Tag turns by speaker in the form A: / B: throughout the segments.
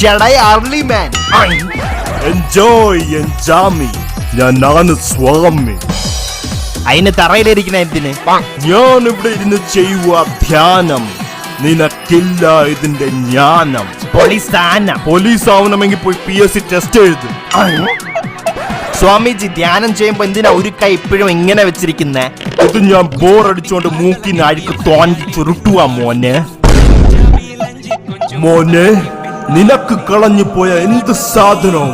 A: അർലി മാൻ.
B: Enjoy ഞാനാണ് സ്വാമി.
A: അതിന് തറയിലിരിക്കണ എന്തിന്?
B: ഞാൻ ഇവിടെ ഇരുന്ന് ചെയ്യുക ധ്യാനം. നിനക്കില്ല ഇതിന്റെ ജ്ഞാനം. പോലീസ് ആവണമെങ്കിൽ പോയി PSC ടെസ്റ്റ് എഴുതും.
A: സ്വാമിജി ധ്യാനം ചെയ്യുമ്പോ എന്തിനാ ഒരു കൈ ഇപ്പോഴും ഇങ്ങനെ വെച്ചിരിക്കുന്നേ?
B: ഇത് ഞാൻ ബോറടിച്ചോണ്ട് മൂക്കിന് അഴുക്ക് തോണ്ടി ചുരുട്ടുക മോനെ. മോനെ, നിനക്ക് കളഞ്ഞു പോയ എന്ത് സാധനവും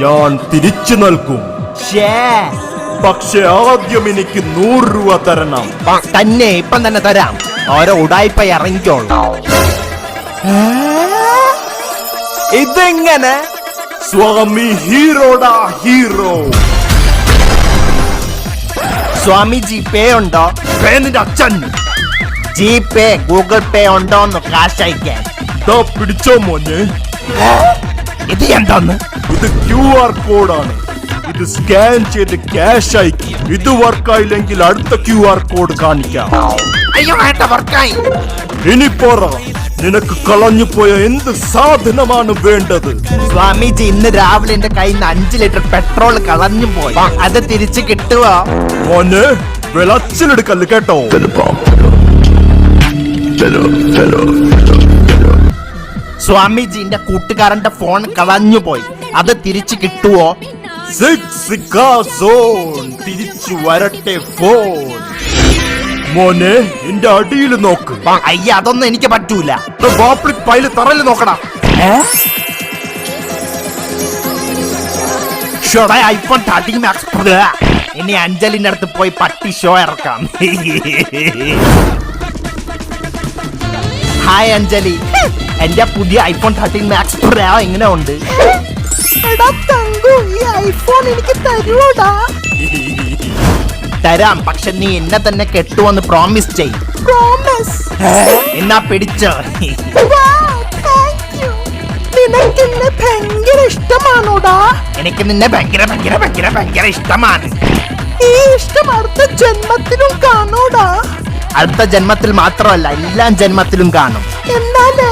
B: ഞാൻ തിരിച്ചു നൽകും. പക്ഷെ ആദ്യം എനിക്ക് 100 രൂപ തരണം.
A: തന്നെ ഇപ്പം തന്നെ തരാം. ഓരോ ഉടായ്പ ഇറങ്ങിക്കോളൂ. ഇതെങ്ങനെ?
B: സ്വാമി ഹീറോടാ ഹീറോ.
A: സ്വാമി ജിപേ ഉണ്ടോ?
B: നിന്റെ അച്ഛൻ.
A: ജിപേ ഗൂഗിൾ പേ ഉണ്ടോന്ന് കാശ് അയക്കാൻ.
B: പിടിച്ചോ മോനെ.
A: ഇത് എന്താന്ന്?
B: ഇത് QR കോഡാണ്. ഇത് സ്കാൻ ചെയ്ത് ക്യാഷ് അയക്കും. ഇത് വർക്കായില്ലെങ്കിൽ അടുത്ത QR കോഡ് കാണിക്കാം.
A: അയ്യോ വേണ്ട, വർക്കായി.
B: ഇനി പറ, നിനക്ക് കളഞ്ഞു പോയ എന്ത് സാധനമാണ് വേണ്ടത്?
A: സ്വാമിജി ഇന്ന് രാവിലെ എന്റെ കയ്യിൽ നിന്ന് 5 ലിറ്റർ പെട്രോൾ കളഞ്ഞു പോയി. അത് തിരിച്ചു കിട്ടുവോ?
B: മോനെ, വിളച്ചിലെടുക്കല്ല് കേട്ടോ.
A: സ്വാമിജിന്റെ കൂട്ടുകാരന്റെ ഫോൺ കളഞ്ഞു പോയി. അത് തിരിച്ചു കിട്ടുവോ?
B: തിരിച്ചു വരട്ടെ ഫോൺ. മോനെ, എന്റെ അടിയിൽ നോക്ക്.
A: അയ്യ, അതൊന്നും എനിക്ക് പറ്റൂല.
B: പൈല് തറയിൽ നോക്കടാ.
A: iPhone 13 Max Pro. ഇനി അഞ്ജലിന്റെ അടുത്ത് പോയി പട്ടി ഷോ ഇറക്കാം. ഹായ് അഞ്ജലി, എന്റെ പുതിയ iPhone 13 Max Pro എങ്ങനെ ഉണ്ട്? എനിക്ക് തരാം, പക്ഷെ നീ എന്നെ തന്നെ കെട്ടുവന്ന് പ്രോമിസ് ചെയ്. എന്നാ പിടിച്ചോ. ഭയങ്കര ഇഷ്ടമാണോടാ? എനിക്ക് നിന്നെ ഭയങ്കര ഭയങ്കര ഭയങ്കര ഭയങ്കര ഇഷ്ടമാണ്. ഈ ഇഷ്ടം അടുത്ത ജന്മത്തിലും കാണൂടാ? അടുത്ത ജന്മത്തിൽ മാത്രമല്ല, എല്ലാ ജന്മത്തിലും കാണും. എന്നാല്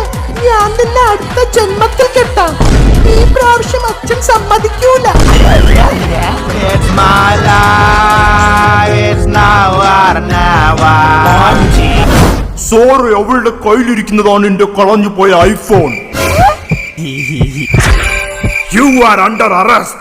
A: ഞാൻ നിന്നെ അടുത്ത ജന്മത്തിൽ കെട്ടാം. ഈ പ്രാവശ്യം അച്ഛൻ സമ്മതിക്കൂല.
B: സോറി, അവളുടെ കയ്യിലിരിക്കുന്നതാണ് എന്റെ കളഞ്ഞു പോയ iPhone. You are under arrest.